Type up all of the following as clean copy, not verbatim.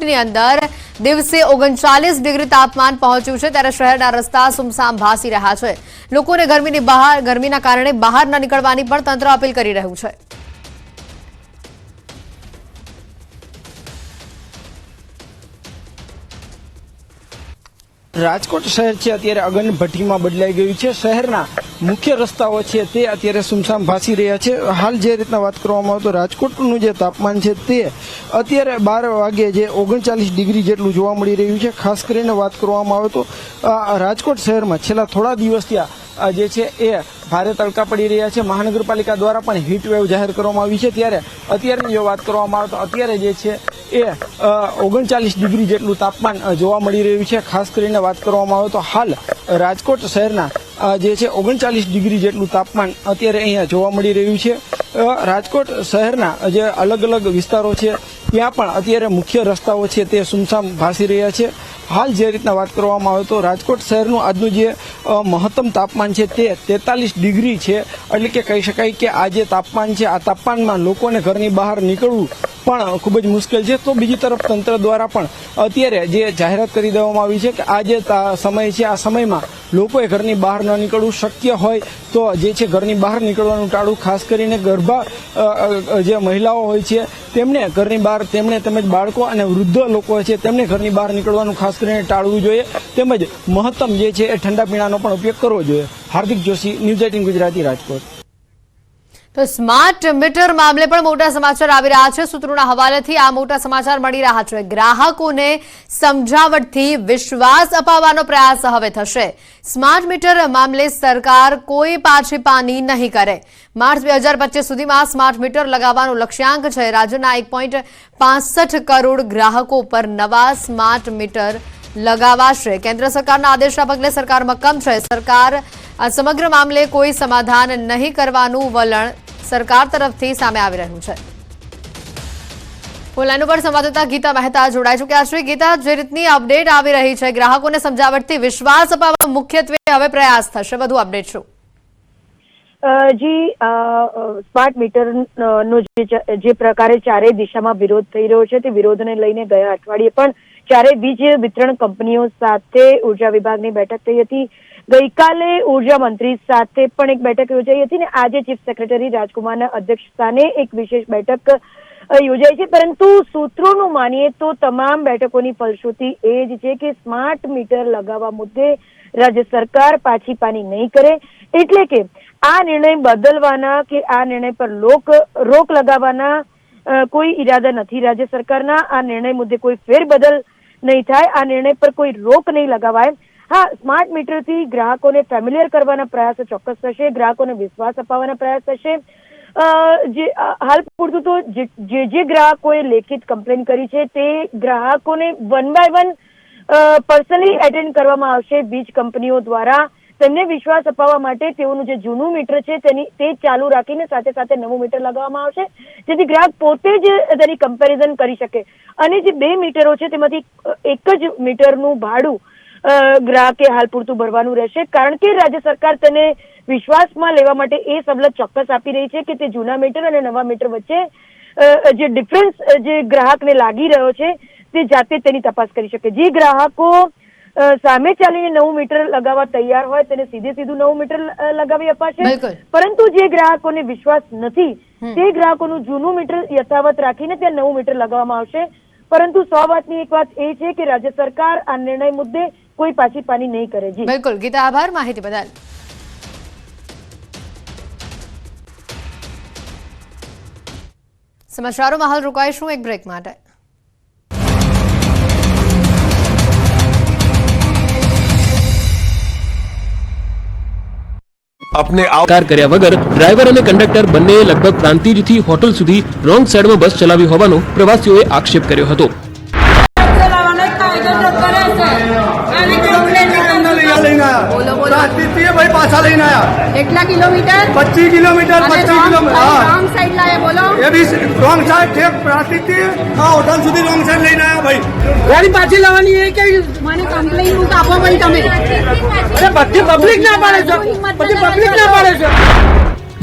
મિનિટની અંદર દિવસે 39 ડિગ્રી તાપમાન પહોંચ્યું છે ત્યારે શહેરના રસ્તા સુમસામ ભાસી રહ્યા છે। લોકોને ગરમીના કારણે બહાર ન નીકળવાની પણ તંત્ર અપીલ કરી રહ્યું છે। રાજકોટ શહેર છે અત્યારે અગન ભઠ્ઠીમાં બદલાઈ ગયું છે। શહેરના મુખ્ય રસ્તાઓ છે તે અત્યારે સુમસામ ભાસી રહ્યા છે। હાલ જે રીતના વાત કરવામાં આવે તો રાજકોટનું જે તાપમાન છે તે અત્યારે 12 વાગે જે 39 ડિગ્રી જેટલું જોવા મળી રહ્યું છે। ખાસ કરીને વાત કરવામાં આવે તો રાજકોટ શહેરમાં છેલ્લા થોડા દિવસથી જે છે એ ભારે તડકા પડી રહ્યા છે। મહાનગરપાલિકા દ્વારા પણ હીટ વેવ જાહેર કરવામાં આવી છે। ત્યારે અત્યારની જો વાત કરવામાં આવે તો અત્યારે જે છે એ 39 ડિગ્રી જેટલું તાપમાન જોવા મળી રહ્યું છે। ખાસ કરીને વાત કરવામાં આવે તો હાલ રાજકોટ શહેરના જે છે 39 ડિગ્રી જેટલું તાપમાન અત્યારે અહીંયા જોવા મળી રહ્યું છે। રાજકોટ શહેરના જે અલગ અલગ વિસ્તારો છે ત્યાં પણ અત્યારે મુખ્ય રસ્તાઓ છે તે સુમસામ ભાસી રહ્યા છે। હાલ જે રીતના વાત કરવામાં આવે તો રાજકોટ શહેરનું આજનું જે મહત્તમ તાપમાન છે તે 43 ડિગ્રી છે। એટલે કે કહી શકાય કે આ જે તાપમાન છે આ તાપમાનમાં લોકોને ઘરની બહાર નીકળવું પણ ખૂબ જ મુશ્કેલ છે। તો બીજી તરફ તંત્ર દ્વારા પણ અત્યારે જે જાહેરાત કરી દેવામાં આવી છે કે આ જે સમય છે આ સમયમાં લોકોએ ઘરની બહાર ન નીકળવું, શક્ય હોય તો જે છે ઘરની બહાર નીકળવાનું ટાળવું। ખાસ કરીને ગર્ભા જે મહિલાઓ હોય છે તેમને ઘરની બહાર તેમજ બાળકો અને વૃદ્ધ લોકો છે તેમને ઘરની બહાર નીકળવાનું ખાસ કરીને ટાળવું જોઈએ। તેમજ મહત્તમ જે છે એ ઠંડા પીણાનો પણ ઉપયોગ કરવો જોઈએ। હાર્દિક જોશી, ન્યૂઝ 18 ગુજરાતી, રાજકોટ। તો સ્માર્ટ મીટર મામલે પણ મોટા સમાચાર આવી રહ્યા છે। સૂત્રોના હવાલેથી આ મોટા સમાચાર મળી રહ્યા છે। ગ્રાહકોને સમજાવટથી વિશ્વાસ અપાવવાનો પ્રયાસ હવે થશે। સ્માર્ટ મીટર મામલે સરકાર કોઈ પાછીપાની નહીં કરે। માર્ચ 2025 સુધીમાં સ્માર્ટ મીટર લગાવવાનું લક્ષ્યાંક છે। રાજ્યના 1.65 કરોડ ગ્રાહકો પર નવા સ્માર્ટ મીટર લગાવાશે। કેન્દ્ર સરકારના આદેશના પગલે સરકાર મક્કમ છે। સરકાર આ સમગ્ર મામલે કોઈ સમાધાન નહીં કરવાનું વલણ સરકાર તરફથી સામે આવી રહ્યું છે। ફોનલાઈન ઉપર સંવાદદાતા ગીતા મહેતા જોડાઈ ચૂક્યા છે। ગીતા, જે રીતની અપડેટ આવી રહી છે, ગ્રાહકોને સમજાવટથી વિશ્વાસ અપાવવા મુખ્યત્વે હવે પ્રયાસ થશે, વધુ અપડેટ શું? જી, સ્માર્ટ મીટરનો જે પ્રકારે ચારેય દિશામાં વિરોધ થઈ રહ્યો છે તે વિરોધને લઈને ગયા અઠવાડિયે પણ ચારેય વીજ વિતરણ કંપનીઓ સાથે ઉર્જા વિભાગની બેઠક થઈ હતી। ગઈકાલે ઉર્જા મંત્રી સાથે પણ એક બેઠક યોજાઈ હતી ને આજે ચીફ સેક્રેટરી રાજકુમારના અધ્યક્ષસ્થાને એક વિશેષ બેઠક યોજાઈ છે। પરંતુ સૂત્રોનું માનીએ તો તમામ બેઠકોની ફલશ્રુતિ એ જ છે કે સ્માર્ટ મીટર લગાવવા મુદ્દે રાજ્ય સરકાર પાછીપાની નહીં કરે। એટલે કે આ નિર્ણય બદલવાના કે આ નિર્ણય પર રોક લગાવવાના કોઈ ઈરાદા નથી રાજ્ય સરકારના। આ નિર્ણય મુદ્દે કોઈ ફેરબદલ નહીં થાય, આ નિર્ણય પર કોઈ રોક નહીં લગાવાય। હા, સ્માર્ટ મીટરથી ગ્રાહકોને ફેમિલિયર કરવાના પ્રયાસો ચોક્કસ થશે, ગ્રાહકોને વિશ્વાસ અપાવવાના પ્રયાસ થશે। જે હાલ પૂરતું તો જે ગ્રાહકોએ લેખિત કમ્પ્લેન કરી છે તે ગ્રાહકોને 1 by 1 પર્સનલી એટેન્ડ કરવામાં આવશે વીજ કંપનીઓ દ્વારા। તેમને વિશ્વાસ અપાવવા માટે તેઓનું જે જૂનું મીટર છે તે ચાલુ રાખીને સાથે સાથે નવું મીટર લગાવવામાં આવશે, જેથી ગ્રાહક પોતે જ તેની કમ્પેરિઝન કરી શકે। અને જે 2 મીટરો છે તેમાંથી એક જ મીટરનું ભાડું ગ્રાહકે હાલ પૂરતું ભરવાનું રહેશે, કારણ કે રાજ્ય સરકાર તેને વિશ્વાસમાં લેવા માટે એ સવલત ચોક્કસ આપી રહી છે કે તે જૂના મીટર અને નવા મીટર વચ્ચે જે ડિફરન્સ જે ગ્રાહકને લાગી રહ્યો છે તે જાતે તેની તપાસ કરી શકે। જે ગ્રાહકો સામે ચાલીને નવું મીટર લગાવવા તૈયાર હોય તેને સીધું નવું મીટર લગાવી અપાશે। પરંતુ જે ગ્રાહકોને વિશ્વાસ નથી તે ગ્રાહકોનું જૂનું મીટર યથાવત રાખીને ત્યાં નવું મીટર લગાવવામાં આવશે। પરંતુ 100 વાતની એક વાત એ છે કે રાજ્ય સરકાર આ નિર્ણય મુદ્દે કોઈ પાછીપાની નહીં કરે। જી બિલકુલ ગીતા, આભાર માહિતી બદલ। સમાચારોમાં હાલ રોકાઈશું એક બ્રેક માટે। अपने આવકાર કર્યા વગર ડ્રાઈવર અને કંડક્ટર બંને લગભગ પ્રાંતિજથી હોટલ સુધી રોંગ સાઈડમાં બસ ચલાવી હોવાનો પ્રવાસીઓએ આક્ષેપ કર્યો હતો। કેટલા kilometre? 25 kilometre 25 kilometre. Wrong side લાયા, બોલો। એ બી રોંગ સાઈડ ઠેક પ્રાંતિજથી આ હોટલ સુધી રોંગ સાઈડ લઈને આવ્યા ભાઈ। ગાડી પાછી લાવવાની એ કેવી? મને કમ્પ્લેન બુક આપો ભાઈ તમે। અરે બધી પબ્લિક ના પાડે છે, બધી પબ્લિક ના પાડે છે।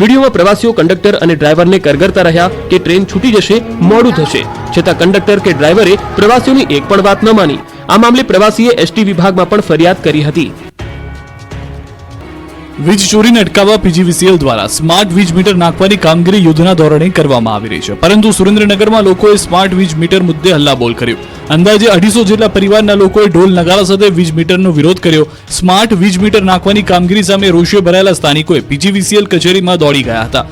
વિડીયોમાં પ્રવાસીઓ કંડક્ટર અને ડ્રાઈવરને કરગરતા રહ્યા કે ટ્રેન છૂટી જશે, મોડું થશે, છતાં કંડક્ટર કે ડ્રાઈવરે પ્રવાસીઓની એક પણ વાત ન માની। આ મામલે પ્રવાસીએ એસટી વિભાગમાં પણ ફરિયાદ કરી હતી। વીજ ચોરીને અટકાવવા પીજીવીસીએલ દ્વારા સ્માર્ટ વીજ મીટર નાખવાની કામગીરી યુદ્ધના ધોરણે કરવામાં આવી રહી છે, પરંતુ સુરેન્દ્રનગરમાં લોકોએ સ્માર્ટ વીજ મીટર મુદ્દે હલ્લાબોલ કર્યો। અંદાજે 250 જેટલા પરિવારના લોકોએ ઢોલ નગારા સાથે વીજ મીટરનો વિરોધ કર્યો। સ્માર્ટ વીજ મીટર નાખવાની કામગીરી સામે રોષે ભરાયેલા સ્થાનિકોએ પીજીવીસીએલ કચેરીમાં દોડી ગયા હતા।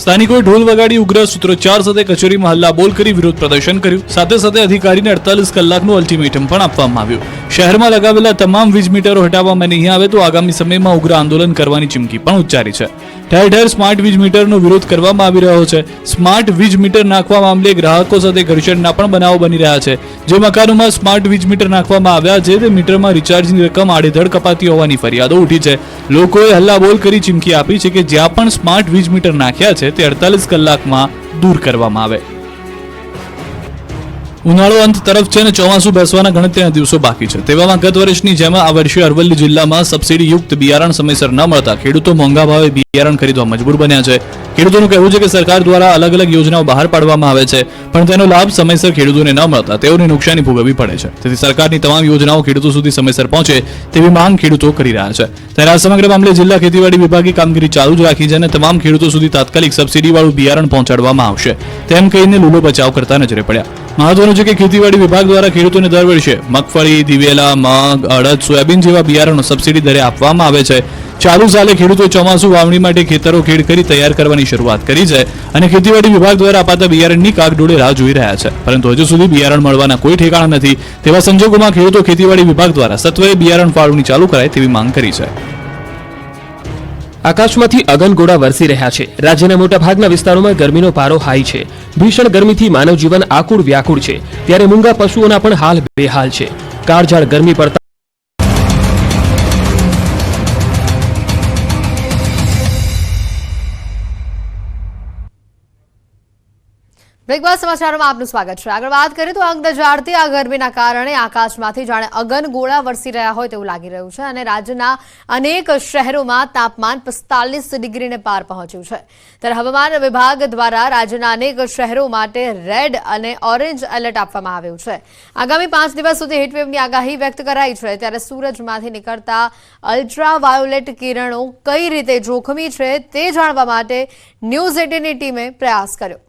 સ્થાનિકોએ ઢોલ વગાડી ઉગ્ર સૂત્રોચ્ચાર સાથે કચેરીમાં હલ્લાબોલ કરી વિરોધ પ્રદર્શન કર્યું। સાથે સાથે અધિકારીને 48 કલાકનું અલ્ટિમેટમ પણ આપવામાં આવ્યું। શહેરમાં લગાવેલા તમામ વીજ મીટરો હટાવવામાં નહીં આવે તો આગામી સમયમાં ઉગ્ર આંદોલન કરવાની ચીમકી પણ ઉચ્ચારી છે। ઠેર ઠેર સ્માર્ટ વીજ મીટરનો વિરોધ કરવામાં આવી રહ્યો છે। સ્માર્ટ વીજ મીટર નાખવા મામલે ગ્રાહકો સાથે ઘર્ષણના પણ બનાવો બની રહ્યા છે। જે મકાનોમાં સ્માર્ટ વીજ મીટર નાખવામાં આવ્યા છે તે મીટરમાં રિચાર્જની રકમ આડેધડ કપાતી હોવાની ફરિયાદો ઉઠી છે। લોકોએ હલ્લાબોલ કરી ચીમકી આપી છે કે જ્યાં પણ સ્માર્ટ વીજ મીટર નાખ્યા છે તે 48 કલાકમાં દૂર કરવામાં આવે। ઉનાળો અંત તરફ છે અને ચોમાસું બેસવાના ગણતરીના દિવસો બાકી છે। તેવામાં ગત વર્ષની જેમ આ વર્ષે અરવલ્લી જિલ્લામાં સબસિડીયુક્ત બિયારણ સમયસર ન મળતા ખેડૂતો મોંઘા ભાવે બિયારણ ખરીદવા મજબૂર બન્યા છે। ખેડૂતોનું કહેવું છે કે સરકાર દ્વારા અલગ અલગ યોજનાઓ બહાર પાડવામાં આવે છે, પણ તેનો લાભ સમયસર ખેડૂતોને ન મળતા તેઓને નુકસાની ભોગવવી પડે છે। તેથી સરકારની તમામ યોજનાઓ ખેડૂતો સુધી સમયસર પહોંચે તેવી માંગ ખેડૂતો કરી રહ્યા છે। ત્યારે આ સમગ્ર મામલે જિલ્લા ખેતીવાડી વિભાગે કામગીરી ચાલુ જ રાખી છે અને તમામ ખેડૂતો સુધી તાત્કાલિક સબસિડીવાળું બિયારણ પહોંચાડવામાં આવશે તેમ કહીને લૂલો બચાવ કરતા નજરે પડ્યા। મહત્વનું છે કે ખેતીવાડી વિભાગ દ્વારા ખેડૂતોને દર વર્ષે મગફળી, દિવેલા, મગ, અડદ, સોયાબીન જેવા બિયારણો સબસિડી દરે આપવામાં આવે છે। ચાલુ સાલે ખેડૂતોએ ચોમાસુ વાવણી માટે ખેતરો ખેડ કરી તૈયાર કરવાની શરૂઆત કરી છે અને ખેતીવાડી વિભાગ દ્વારા અપાતા બિયારણની કાગડોળે રાહ જોઈ રહ્યા છે, પરંતુ હજુ સુધી બિયારણ મળવાના કોઈ ઠેકાણા નથી। તેવા સંજોગોમાં ખેડૂતો ખેતીવાડી વિભાગ દ્વારા સત્વરે બિયારણ ફાળવણી ચાલુ કરાય તેવી માંગ કરી છે। આકાશમાંથી અગનગોળા વરસી રહ્યા છે। રાજ્યના મોટાભાગના વિસ્તારોમાં ગરમીનો પારો હાઈ છે। ભીષણ ગરમીથી માનવ જીવન આકુળ વ્યાકુળ છે, ત્યારે મૂંગા પશુઓના પણ હાલ બેહાલ છે। કાળઝાળ ગરમી પડતા બ્રેકબાદ સમાચારોમાં આપનું સ્વાગત છે। આગળ વાત કરીએ તો અંગ દજાડતી આ ગરમીના કારણે આકાશમાંથી જાણે અગનગોળા વરસી રહ્યા હોય તેવું લાગી રહ્યું છે અને રાજ્યના અનેક શહેરોમાં તાપમાન 45 ડિગ્રીને પાર પહોંચ્યું છે। ત્યારે હવામાન વિભાગ દ્વારા રાજ્યના અનેક શહેરો માટે રેડ અને ઓરેન્જ એલર્ટ આપવામાં આવ્યું છે। આગામી 5 દિવસ સુધી હીટવેવની આગાહી વ્યક્ત કરાઈ છે। ત્યારે સૂરજમાંથી નીકળતા અલ્ટ્રાવાયોલેટ કિરણો કઈ રીતે જોખમી છે તે જાણવા માટે ન્યૂઝ 18ની ટીમે પ્રયાસ કર્યો।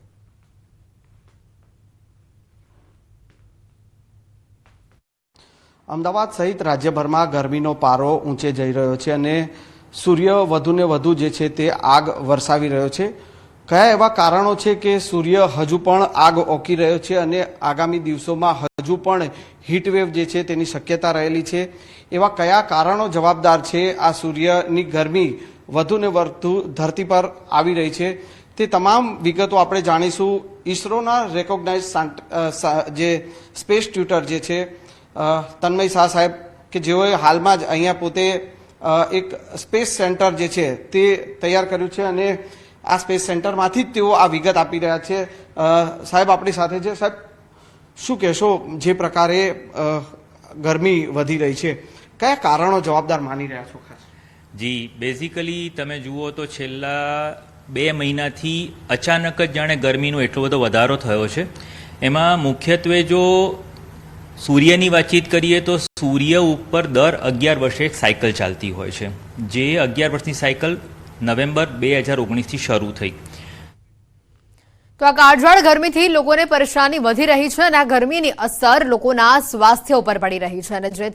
અમદાવાદ સહિત રાજ્યભરમાં ગરમીનો પારો ઊંચે જઈ રહ્યો છે અને સૂર્ય વધુને વધુ જે છે તે આગ વરસાવી રહ્યો છે। કયા એવા કારણો છે કે સૂર્ય હજુ પણ આગ ઓકી રહ્યો છે અને આગામી દિવસોમાં હજુ પણ હીટવેવ જે છે તેની શક્યતા રહેલી છે? એવા કયા કારણો જવાબદાર છે આ સૂર્યની ગરમી વધુને વધુ ધરતી પર આવી રહી છે? તે તમામ વિગતો આપણે જાણીશું ઈસરોના રેકોગ્નાઇઝ જે સ્પેસ ટ્યુટર જે છે તન્મય શાહ સાહેબ, કે જેઓએ હાલમાં જ અહીંયા પોતે એક સ્પેસ સેન્ટર જે છે તે તૈયાર કર્યું છે અને આ સ્પેસ સેન્ટરમાંથી જ તેઓ આ વિગત આપી રહ્યા છે। સાહેબ આપણી સાથે છે। સાહેબ, શું કહેશો જે પ્રકારે ગરમી વધી રહી છે, કયા કારણો જવાબદાર માની રહ્યા છો? ખાસ જી, બેઝિકલી તમે જુઓ તો છેલ્લા 2 મહિનાથી અચાનક જ જાણે ગરમીનો એટલો બધો વધારો થયો છે। એમાં મુખ્યત્વે જો સૂર્યની વાતચીત કરીએ તો સૂર્ય ઉપર દર 11 વર્ષે એક સાયકલ ચાલતી હોય છે, જે 11 વર્ષની સાયકલ નવેમ્બર 2019થી શરૂ થઈ। તો આ કાળઝાળ ગરમીથી લોકોને પરેશાની વધી રહી છે અને આ ગરમીની અસર લોકોના સ્વાસ્થ્ય ઉપર પડી રહી છે અને જે